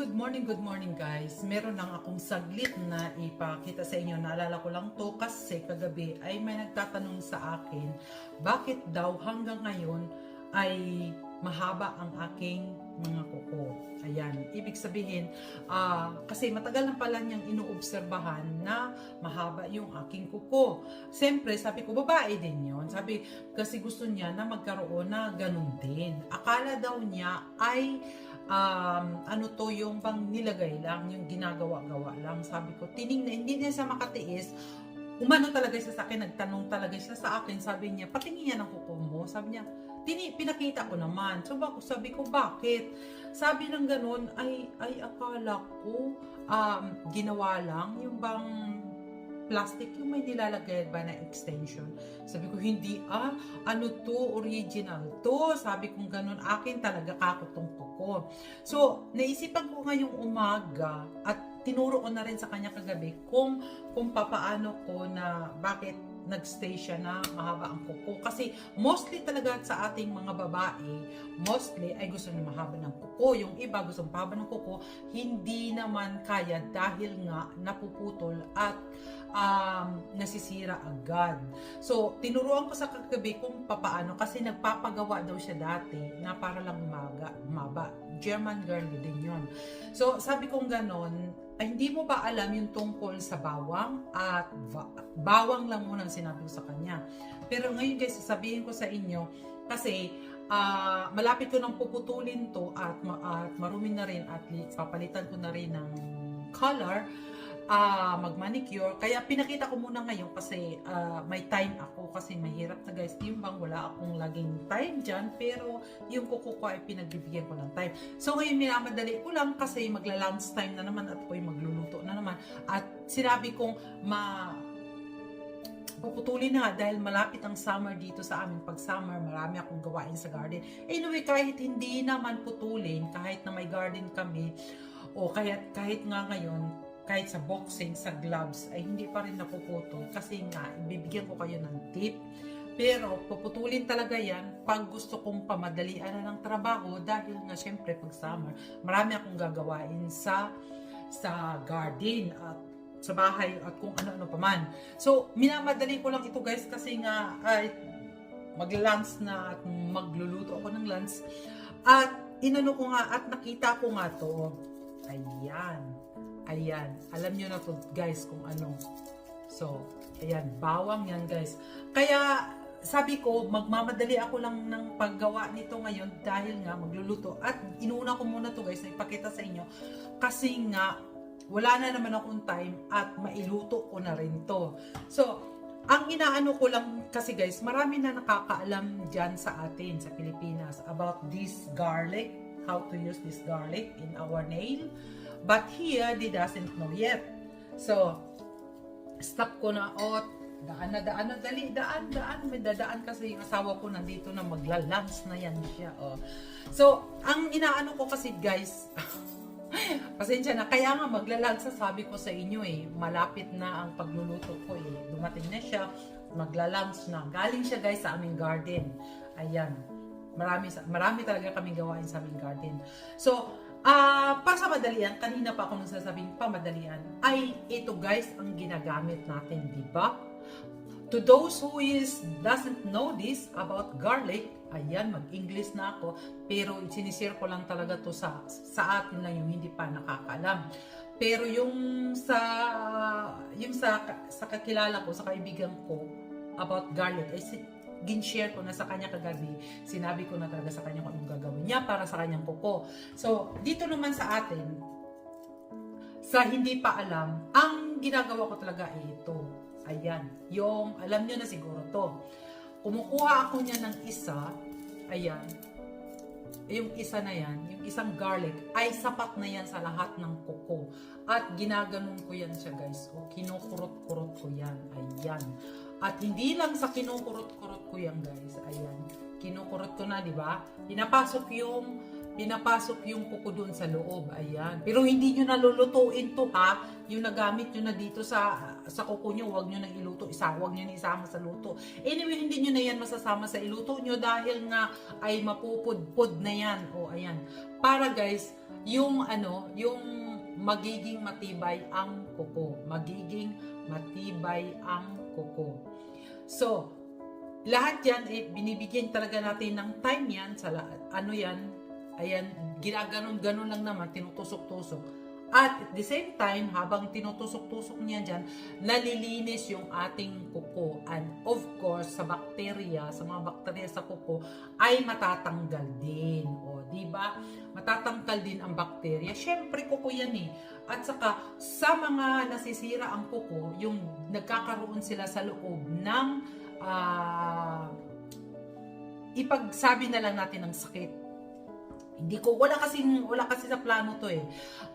good morning guys. Meron lang akong saglit na ipakita sa inyo. Naalala ko lang to kasi kagabi ay may nagtatanong sa akin, bakit daw hanggang ngayon ay mahaba ang aking mga kuko. Ayan, ibig sabihin, kasi matagal na pala niyang inuobserbahan na mahaba yung aking kuko. Siyempre, sabi ko, babae din yon. Sabi, kasi gusto niya na magkaroon na ganun din. Akala daw niya ay ano to, yung bang nilagay lang, yung ginagawa-gawa lang. Sabi ko, tinignan, hindi niya siya makatiis. Umano talaga siya sa akin, nagtanong talaga siya sa akin. Sabi niya, patingin niya ng kuko mo. Sabi niya, pinakita ko naman. So, sabi ko, bakit? Sabi ng ganun, ay akala ko, ginawa lang, yung bang plastic, yung may nilalagay ba na extension. Sabi ko, hindi ano to, original to. Sabi ko, ganun, akin talaga kakutong ko. So, naisipan ko ngayong umaga at tinuro ko na rin sa kanya kagabi kung papaano ko na bakit nagstay siya na mahaba ang kuko. Kasi mostly talaga sa ating mga babae, mostly ay gusto na mahaba ng kuko. Yung iba gusto mahaba ng kuko, hindi naman kaya dahil nga napuputol at nasisira agad. So, tinuruan ko sa kagabi kung papaano kasi nagpapagawa daw siya dati na para lang umaba. German girl din yon. So, sabi kong ganon, ay hindi mo ba alam yung tungkol sa bawang? At bawang lang muna ang sinabi ko sa kanya. Pero ngayon guys, sasabihin ko sa inyo, kasi malapit ko nang puputulin to at marumi na rin at papalitan ko na rin ng color, mag-manicure. Kaya pinakita ko muna ngayon kasi may time ako kasi mahirap na guys. Yung bang wala akong laging time dyan, pero yung kuko ko ay pinagbibigyan ko ng time. So ngayon minamadali ko lang kasi magla-lunch time na naman at ako'y magluluto na naman. At sinabi kong puputulin na dahil malapit ang summer dito sa amin. Pag summer, marami akong gawain sa garden. Anyway, kahit hindi naman putulin, kahit na may garden kami, o kahit nga ngayon, kahit sa boxing, sa gloves, ay hindi pa rin napuputol kasi nga, ibibigyan ko kayo ng tip. Pero, puputulin talaga yan pag gusto kong pamadalian na ng trabaho dahil nga, syempre, pag summer, marami akong gagawain sa garden at sa bahay at kung ano-ano pa man. So, minamadali ko lang ito guys kasi nga, mag-lunch na at magluluto ako ng lunch. At, inano ko nga at nakita ko nga to. Ayan, alam nyo na to guys kung ano. So, ayan, bawang yan guys. Kaya, sabi ko, magmamadali ako lang ng paggawa nito ngayon dahil nga magluluto. At inuna ko muna to guys na ipakita sa inyo. Kasi nga, wala na naman akong time at mailuto ko na rin to. So, ang inaano ko lang kasi guys, marami na nakakaalam dyan sa atin, sa Pilipinas, about this garlic, how to use this garlic in our nail. But here, they doesn't know yet. So, stop ko na, daan, may dadaan kasi yung asawa ko nandito na magla-lunch na yan siya, So, ang inaano ko kasi guys, pasensya na, kaya nga magla-lunch sabi ko sa inyo malapit na ang pagluluto ko dumating na siya, magla-lunch na. Galing siya guys sa aming garden. Ayan. Marami talaga kaming gawain sa aming garden. So, para sa madalian, kanina pa ako nagsasabing pamadalian, ay ito guys ang ginagamit natin, di ba? To those who doesn't know this about garlic, ayan, mag-English na ako, pero sinishare ko lang talaga to sa atin lang yung hindi pa nakakaalam. Pero yung sa kakilala ko, sa kaibigan ko about garlic, ay ginshare ko na sa kanya kagabi, sinabi ko na talaga sa kanya kung anong gagawin niya para sa kanyang kuko. So, dito naman sa atin, sa hindi pa alam, ang ginagawa ko talaga ay ito. Ayan, yung, alam niyo na siguro to. Kumukuha ako niya ng isa, ayan, yung isa na yan, yung isang garlic, ay sapat na yan sa lahat ng kuko. At ginaganon ko yan siya guys, kinukurot-kurot ko yan, ayan. At hindi lang sa kinukurot-kurot ko yan guys. Ayan. Kinukurot ko na, di ba? Pinapasok yung kuko doon sa loob. Ayan. Pero hindi nyo nalulutuin to ha. Yung nagamit nyo na dito sa kuko nyo, huwag nyo nang iluto. Huwag nyo na isama sa luto. Anyway, hindi nyo na yan masasama sa iluto nyo dahil nga ay mapupudpud na yan. O, ayan. Para guys, yung ano, yung magiging matibay ang kuko. Magiging matibay ang kuko. So, lahat yan, binibigyan talaga natin ng time yan, sa ano yan, ayan, ginaganon-ganon lang naman, tinutusok-tusok. At at the same time, habang tinutusok-tusok niya dyan, nalilinis yung ating kuko. And of course, sa bakterya, sa mga bakterya sa kuko, ay matatanggal din. O, di ba? Matatanggal din ang bakterya. Syempre, kuko yan eh. At saka, sa mga nasisira ang kuko, yung nagkakaroon sila sa loob ng ipagsabi na lang natin ng sakit. Wala kasi sa plano to eh.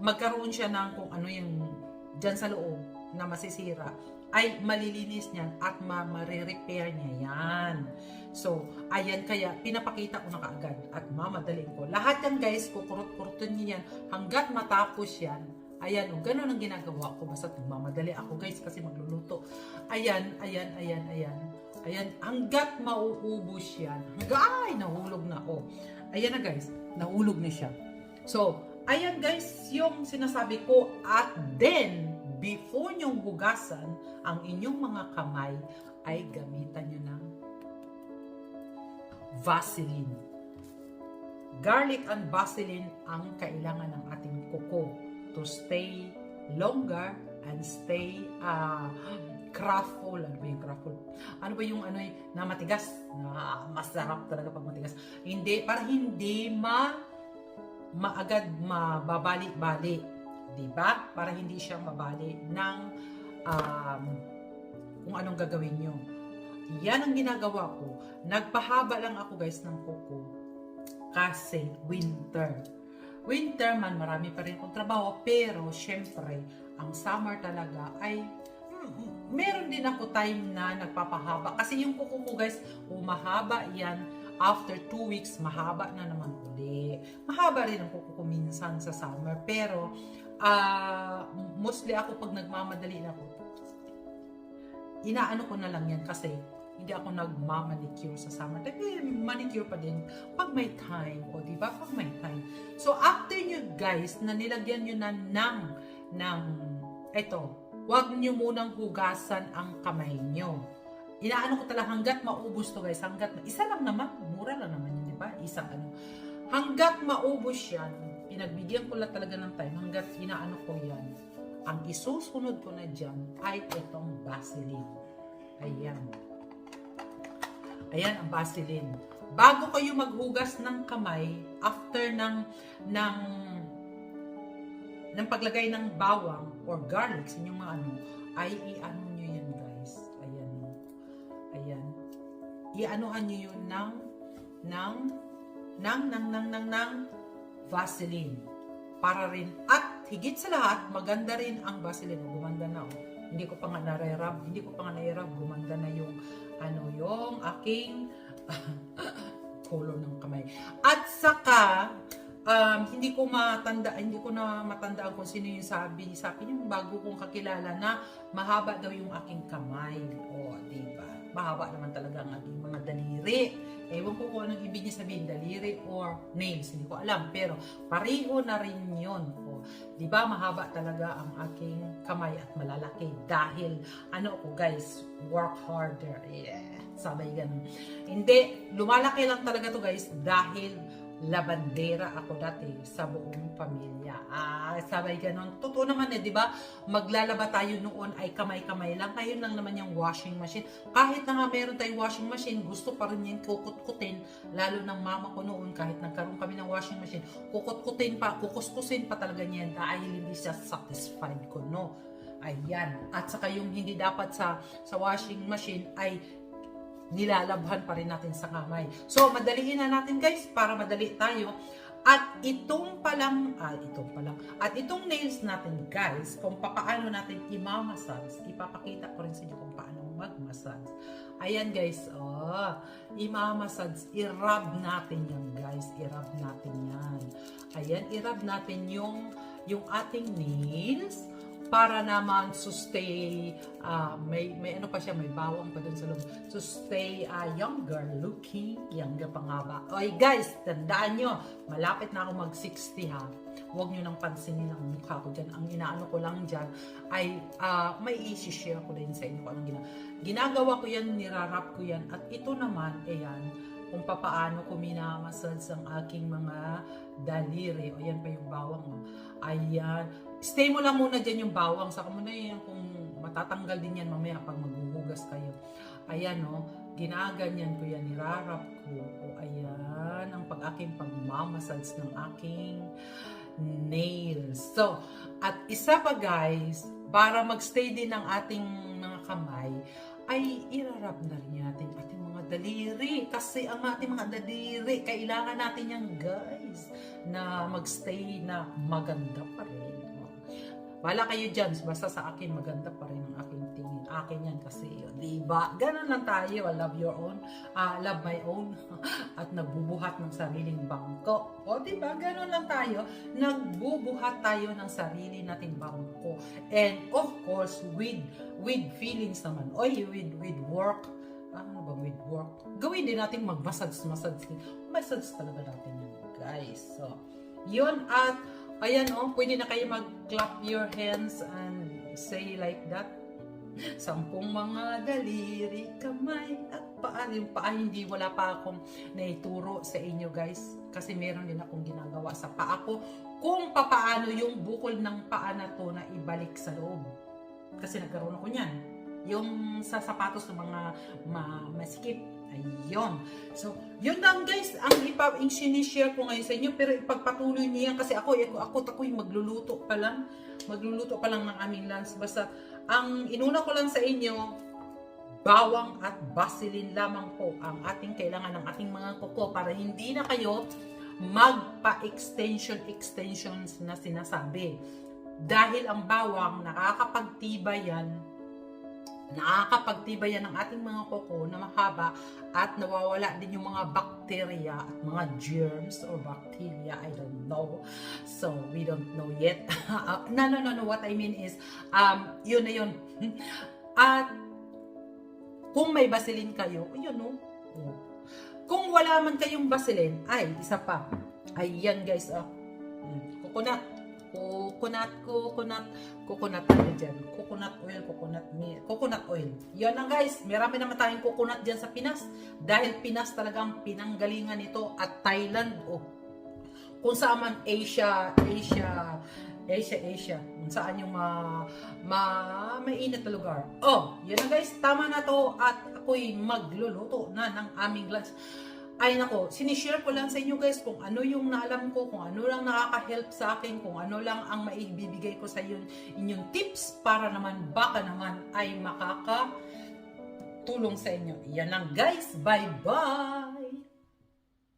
Magkaroon siya ng kung ano yung dyan sa loob na masisira, ay malilinis niyan at ma-repair niya yan. So, ayan, kaya pinapakita ko na kaagad at mamadaliin ko. Lahat yan guys, kukurot-kurotin niyo yan hanggat matapos yan. Ayan, ganun ang ginagawa ko. Basta mamadali ako guys kasi magluluto. Ayan, hanggat mauubos yan. Ay, nahulog na. Oh. Ayan na guys, nahulog na siya. So, ayan guys, yung sinasabi ko. At then, before nyong hugasan ang inyong mga kamay, ay gamitan nyo ng Vaseline. Garlic and Vaseline ang kailangan ng ating kuko to stay longer and stay craftful. Ano ba yung craftful? Ano ba yung na matigas? Na masarap talaga pag matigas. Hindi, para hindi maagad mababali-bali. Diba? Para hindi siya mabali ng kung anong gagawin nyo. Yan ang ginagawa ko. Nagpahaba lang ako guys ng kuko kasi winter. Winter man, marami pa rin akong trabaho, pero syempre, ang summer talaga ay meron din ako time na nagpapahaba. Kasi yung kuko ko guys, mahaba yan. After 2 weeks, mahaba na naman uli. Mahaba rin ang kuko ko minsan sa summer. Pero, mostly ako pag nagmamadali na ako, inaano ko na lang yan kasi hindi ako nagmamanicure sa summer. Manicure pa din pag may time. O diba? Pag may time. So, after nyo guys, na nilagyan nyo na ng eto, huwag nyo munang hugasan ang kamay nyo. Inaano ko talaga hanggat maubos to guys. Isa lang naman. Mura lang naman yun, di ba? Isang hanggat maubos yan, pinagbigyan ko lang talaga ng time. Hanggat inaano ko yan, ang isusunod ko na dyan ay itong Vaseline. Ayan. Ayan ang Vaseline. Bago kayo maghugas ng kamay, after ng paglagay ng bawang or garlic sa inyong mga ay i-ano nyo yan guys. Ayan. Ayan. I-anuhan nyo yun ng Vaseline. Para rin, at higit sa lahat, maganda rin ang Vaseline. Gumanda na Hindi ko pa nga nairab. Gumanda na yung yung aking color ng kamay. At saka, hindi ko na matandaan kung sino yung sabi niyo bago kong kakilala na mahaba daw yung aking kamay. O, diba? Mahaba naman talaga ang aking mga daliri. Ewan ko kung anong ibig niya sabihin, daliri or nails. Hindi ko alam. Pero, pareho na rin yun. O, diba? Mahaba talaga ang aking kamay at malalaki. Dahil, guys, work harder. Yeah. Sabay ganun. Hindi, lumalaki lang talaga to guys dahil labandera ako dati sa buong pamilya. Sabay ganon. Totoo naman di ba? Maglalaba tayo noon ay kamay-kamay lang. Ngayon lang naman yung washing machine. Kahit na nga meron tayong washing machine, gusto pa rin yung kukut-kutin. Lalo ng mama ko noon, kahit nagkaroon kami ng washing machine, kukut-kutin pa, kukuskusin pa talaga niyan dahil hindi siya satisfied ko, no? Ayan. At saka yung hindi dapat sa washing machine ay nilalabhan pa rin natin sa kamay. So, madaliin na natin guys para madali tayo. At itong nails natin guys, kung paano natin i-massage, ipapakita ko rin sa inyo kung paano mag-massage. Ayan guys, i-massage, i-rub natin yan guys, i-rub natin yan. Ayan, i-rub natin yung ating nails para naman to stay, may ano pa siya, may bawang pa dun sa loob. To stay younger looking, younger pa nga ba. Oy guys, tandaan nyo, malapit na ako mag 60 ha. Huwag nyo nang pansinin ang mukha ko dyan. Ang inaano ko lang dyan ay may i-share ko din sa inyo kung anong ginagawa ko yan, nirarap ko yan. At ito naman, ayan, kung papaano ko minamassage ang aking mga daliri. O yan pa yung bawang. O. Ayan. Stay mo lang muna dyan yung bawang. Saka mo na yan kung matatanggal din yan mamaya pag maghuhugas kayo. Ayan o. Ginaganyan ko yan. Nirarap ko. O ayan. Ang aking pagmamassage ng aking nails. So, at isa pa guys, para magstay din ang ating mga kamay, ay irarap na rin natin ating mga daliri. Kasi ang ating mga daliri, kailangan natin yan guys, na magstay na maganda pa rin. Wala kayo dyan, basta sa akin maganda pa rin ang aking tingin. Akin yan kasi yun, diba? Ganun lang tayo, love your own, love my own, at nagbubuhat ng sariling bangko. O diba, ganun lang tayo, nagbubuhat tayo ng sarili nating bangko. And of course, with feelings naman, o with work, ano ba with work? Gawin din natin mag-massage talaga natin yun, guys. So, yun at ayan o, pwede na kayo mag-clap your hands and say like that. 10 mga daliri, kamay at paa. Yung paa hindi, wala pa akong naituro sa inyo guys. Kasi meron din akong ginagawa sa paa ko kung papaano yung bukol ng paa na to na ibalik sa loob. Kasi nagkaroon ako niyan. Yung sa sapatos ng mga masikip. Ayun. So, yun lang guys, ang sinishare ko ngayon sa inyo, pero ipagpatuloy niyo yan kasi ako'y magluluto pa lang ng aming lunch. Basta, ang inuna ko lang sa inyo, bawang at basilin lamang po ang ating kailangan ng ating mga kuko para hindi na kayo magpa-extensions na sinasabi. Dahil ang bawang, nakakapagtibay yan ng ating mga kuko na mahaba at nawawala din yung mga bacteria at mga germs or bacteria, I don't know. So, we don't know yet. No. What I mean is, yun na yun. At kung may basilin kayo, yun no. Kung wala man kayong basilin, ay, isa pa. Ayan guys, coconut tayo dyan. Coconut oil. Yan lang guys. Marami naman tayong coconut dyan sa Pinas. Dahil Pinas talagang pinanggalingan nito at Thailand. Kung saan man Asia. Kung saan yung mainit na lugar. Yan lang guys. Tama na to at ako'y magluluto na ng aming lunch. Ay nako, sinishare ko lang sa inyo guys kung ano yung naalam ko, kung ano lang nakaka-help sa akin, kung ano lang ang maibibigay ko sa inyong tips para naman baka naman ay makakatulong sa inyo. Yan lang guys, bye-bye!